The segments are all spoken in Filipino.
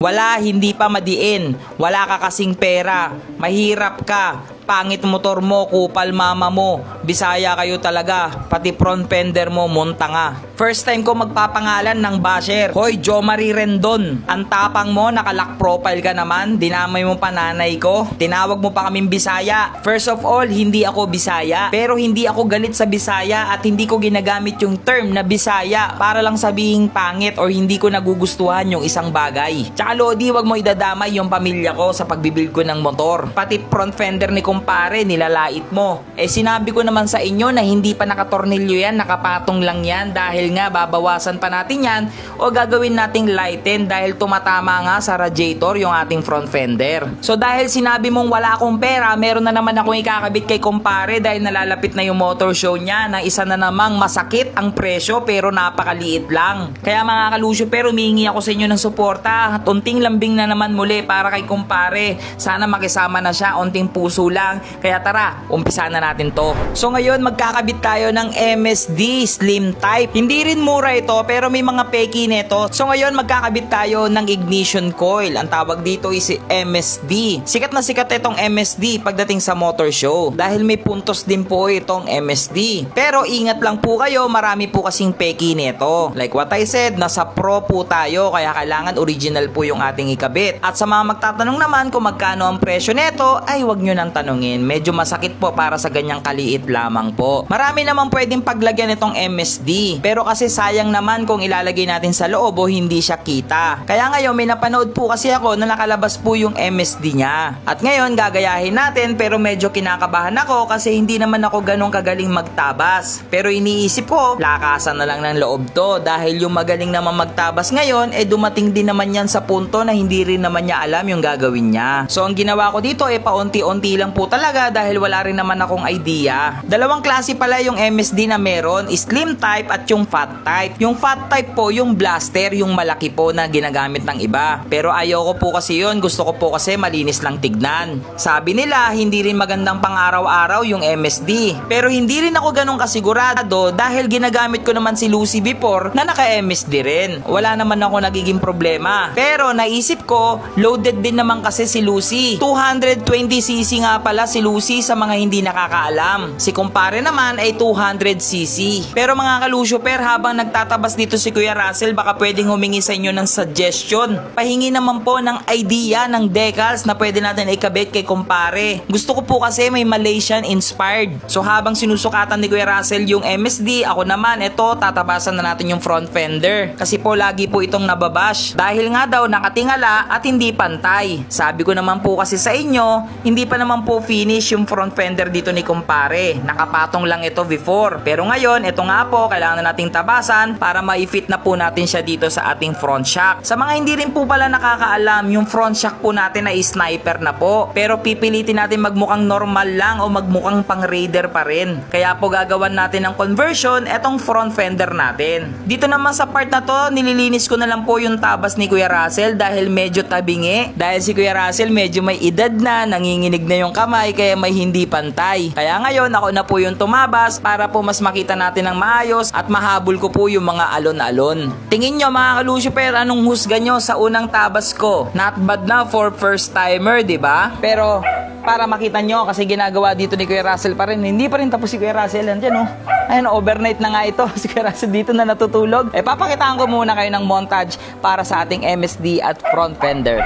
Wala, hindi pa madiin. Wala ka kasing pera. Mahirap ka. Pangit motor mo, kupal mama mo. Bisaya kayo talaga. Pati front fender mo, montanga. First time ko magpapangalan ng basher. Hoy, Jo Marie Rendon. Ang tapang mo, nakalock profile ka naman. Dinamay mo pa nanay ko. Tinawag mo pa kaming Bisaya. First of all, hindi ako Bisaya. Pero hindi ako galit sa Bisaya at hindi ko ginagamit yung term na Bisaya para lang sabihing pangit or hindi ko nagugustuhan yung isang bagay. Tsaka Lodi, wag mo idadamay yung pamilya ko sa pagbibil ko ng motor. Pati front fender ni kumpare, nilalait mo. Sinabi ko naman sa inyo na hindi pa nakatornilyo yan, nakapatong lang yan dahil nga babawasan pa natin yan o gagawin nating lighten dahil tumatama nga sa radiator yung ating front fender. So dahil sinabi mong wala akong pera, meron na naman akong ikakabit kay kumpare dahil nalalapit na yung motor show niya na isa na namang masakit ang presyo pero napakaliit lang. Kaya mga kalusyo, pero humihingi ako sa inyo ng suporta. Unting lambing na naman muli para kay kumpare. Sana makisama na siya, unting puso lang. Kaya tara, umpisa na natin to. So ngayon magkakabit tayo ng MSD Slim Type. Hindi rin mura ito pero may mga peki nito. So ngayon magkakabit tayo ng ignition coil. Ang tawag dito is MSD. Sikat na sikat itong MSD pagdating sa motor show dahil may puntos din po itong MSD. Pero ingat lang po kayo, marami po kasing peki nito. Like what I said, nasa pro po tayo kaya kailangan original po yung ating ikabit. At sa mga magtatanong naman kung magkano ang presyo nito, ay wag nyo nang tanungin. Medyo masakit po para sa ganyang kaliit lamang po. Marami naman pwedeng paglagyan itong MSD. Pero kasi sayang naman kung ilalagay natin sa loob o hindi siya kita. Kaya ngayon may napanood po kasi ako na nakalabas po yung MSD niya. At ngayon gagayahin natin pero medyo kinakabahan ako kasi hindi naman ako ganong kagaling magtabas. Pero iniisip ko, lakasan na lang ng loob to dahil yung magaling naman magtabas ngayon, dumating din naman yan sa punto na hindi rin naman niya alam yung gagawin niya. So ang ginawa ko dito paunti-unti lang po talaga dahil wala rin naman akong idea. Dalawang klase pala yung MSD na meron, slim type at yung fat type. Yung fat type po yung blaster, yung malaki po na ginagamit ng iba. Pero ayaw ko po kasi yun, gusto ko po kasi malinis lang tignan. Sabi nila hindi rin magandang pang araw-araw yung MSD. Pero hindi rin ako ganun kasigurado dahil ginagamit ko naman si Lucy before na naka-MSD rin. Wala naman ako nagiging problema. Pero naisip ko, loaded din naman kasi si Lucy. 220cc nga pala si Lucy sa mga hindi nakakaalam. Si kumpare naman ay 200cc. Pero mga kalusyoper, habang nagtatabas dito si Kuya Russell, baka pwedeng humingi sa inyo ng suggestion. Pahingi naman po ng idea ng decals na pwede natin ikabit kay kumpare. Gusto ko po kasi may Malaysian inspired. So habang sinusukatan ni Kuya Russell yung MSD, ako naman tatabasan na natin yung front fender. Kasi po lagi po itong nababash. Dahil nga daw nakatingala at hindi pantay. Sabi ko naman po kasi sa inyo, hindi pa naman po finish yung front fender dito ni kumpare. Nakapatong lang ito before. Pero ngayon, ito nga po, kailangan na nating tabasan para ma-fit na po natin siya dito sa ating front shock. Sa mga hindi rin po pala nakakaalam, yung front shock po natin ay sniper na po. Pero pipilitin natin magmukhang normal lang o magmukhang pang raider pa rin. Kaya po gagawan natin ng conversion etong front fender natin. Dito naman sa part na to, nililinis ko na lang po yung tabas ni Kuya Russell dahil medyo tabingi. Dahil si Kuya Russell medyo may edad na, nanginginig na yung kamay kaya may hindi pantay. Kaya ngayon ako na po yung tumabas para po mas makita natin ng maayos at mahabol ko po yung mga alon-alon. Tingin nyo mga kalusyoper, anong husga nyo sa unang tabas ko? Not bad na for first timer, diba? Pero para makita nyo kasi ginagawa dito ni Kuya Russell pa rin. Hindi pa rin tapos si Kuya Russell. Andyan oh. Ayun, overnight na nga ito. Si Kuya Russell dito na natutulog. Papakitaan ko muna kayo ng montage para sa ating MSD at front fender.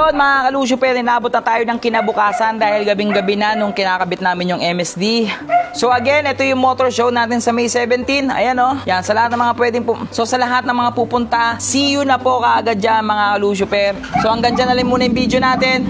Mga kalusyoper, inabot na tayo ng kinabukasan dahil gabing-gabi na nung kinakabit namin yung MSD. So again, ito yung motor show natin sa May 17. Ayan o. Yan, sa lahat ng mga pwedeng sa lahat ng mga pupunta, see you na po kaagad dyan mga kalusyoper. So hanggang dyan na lang muna yung video natin.